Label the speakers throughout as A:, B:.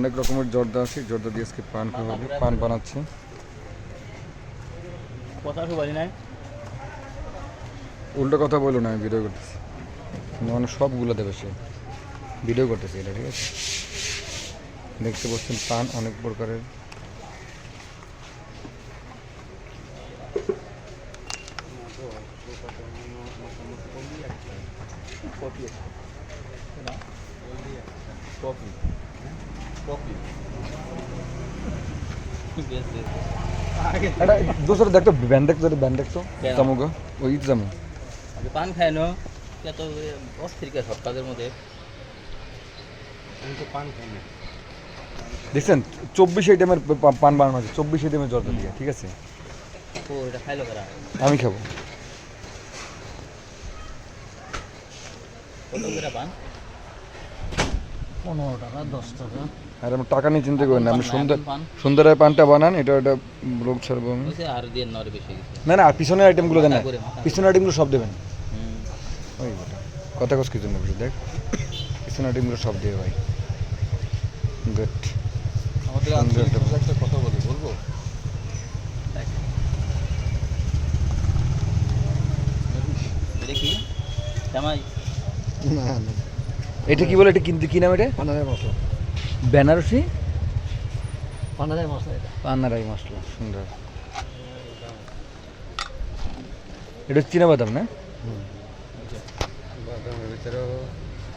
A: অনেক রকমের জর্দা আছে, জর্দা দিয়ে আজকে পান খাওয়া হবে। পান বানাচ্ছে। উল্টো কথা বলো না, আমি ভিডিও করতেছি। মানে সবগুলো দেবে সে, ভিডিও করতেছে এটা, ঠিক আছে? দেখতে পাচ্ছেন পান অনেক প্রকারের। এটা दूसरा देख तो बैंड देख तो बैंड देख तो জামুগা ওই জামু
B: পান খায় না এত অস্থির কে সব কাজের মধ্যে
C: আমি তো পান খাই না।
A: দেখছেন 24 আইটেমের পান বানানো আছে, 24 আইটেমের জর্দা দিয়ে, ঠিক আছে?
B: ও এটা খাইলো কারা?
A: আমি খাবো।
B: কত করে পান?
C: 15 টাকা 10 টাকা।
A: আর আমি টাকা নিয়ে চিন্তা করি না, আমি সুন্দর পানটা বানান, এটা এটা ব্লগ ছাড়বো আমি।
B: আর দিয়ে নরে বেশি গেছে।
A: না না, পিছনের আইটেমগুলো দেন না, পিছনের আইটেমগুলো সব দেবেন। ওই বেটা কথা কস কি জন্য বুঝি, দেখ পিছনের আইটেমগুলো সব দিয়ে ভাই। গুড।
C: আমাদের একটা কথা বলবো?
B: দেখি জামাই
C: না না,
A: এটা কি বলে, এটা কিন্তু কি নাম এটা?
C: পানারাই মশলা।
A: বেনারসি
C: পানারাই মশলা এটা।
A: পানারাই মশলা, সুন্দর। এটা চীনা বাদাম না?
C: বাদামের ভিতরেও,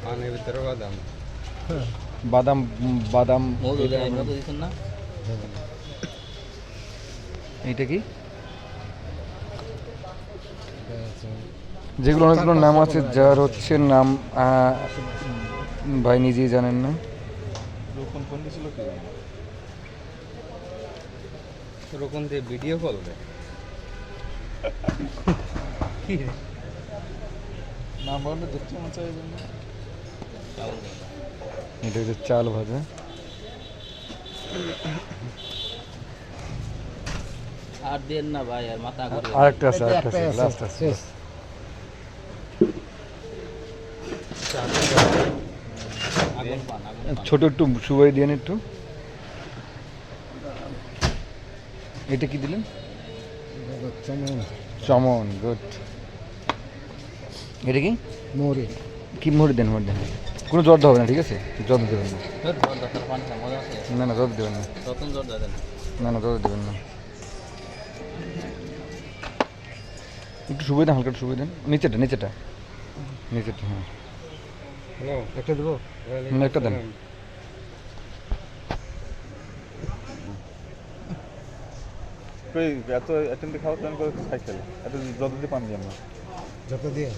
C: পানের ভিতরেও বাদাম।
A: বাদাম বাদাম
B: মধু দিছেন না?
A: এইটা কি? যেগুলো অনেকগুলো নাম আছে, যার হচ্ছে নাম ভাই নিজেই জানেন না।
C: ওরকম দিয়ে ভিডিও কল দেয় না বললে দেখতে মন চাই না।
A: এটা হচ্ছে চাল ভাজা।
B: আর দেন না ভাই, আর মাথা ঘুরে।
A: আরেকটা আছে, আরেকটা আছে, লাস্ট আছে।
B: আগুন পান, আগুন পান।
A: ছোট একটু সুবাই দিয়ে একটু। এটা কি দিলেন? চমন, গুড। এটা কি?
C: মোরে
A: কি মোড়ে দেন, মোড়ে দেন। কোনো জর্দা হবে না, ঠিক আছে? জর্দা দেবেন না।
B: পান খা মজা আছে।
A: না না, জর্দা দেবেন না।
B: রতন জর্দা দেন।
A: না না, জর্দা দেবেন না। একটু সুবাই দেন, হালকা একটু সুবাই দেন। নিচেটা নিচেটা নিচেটা, হ্যাঁ।
C: হ্যালো, একটা দেবো?
A: একটা দেন।
D: এত অ্যাটেন্ডে খাওয়া প্ল্যান করে খাই খেলে এত যত দিয়ে পান দিয়ে আমরা
C: যত দিয়ে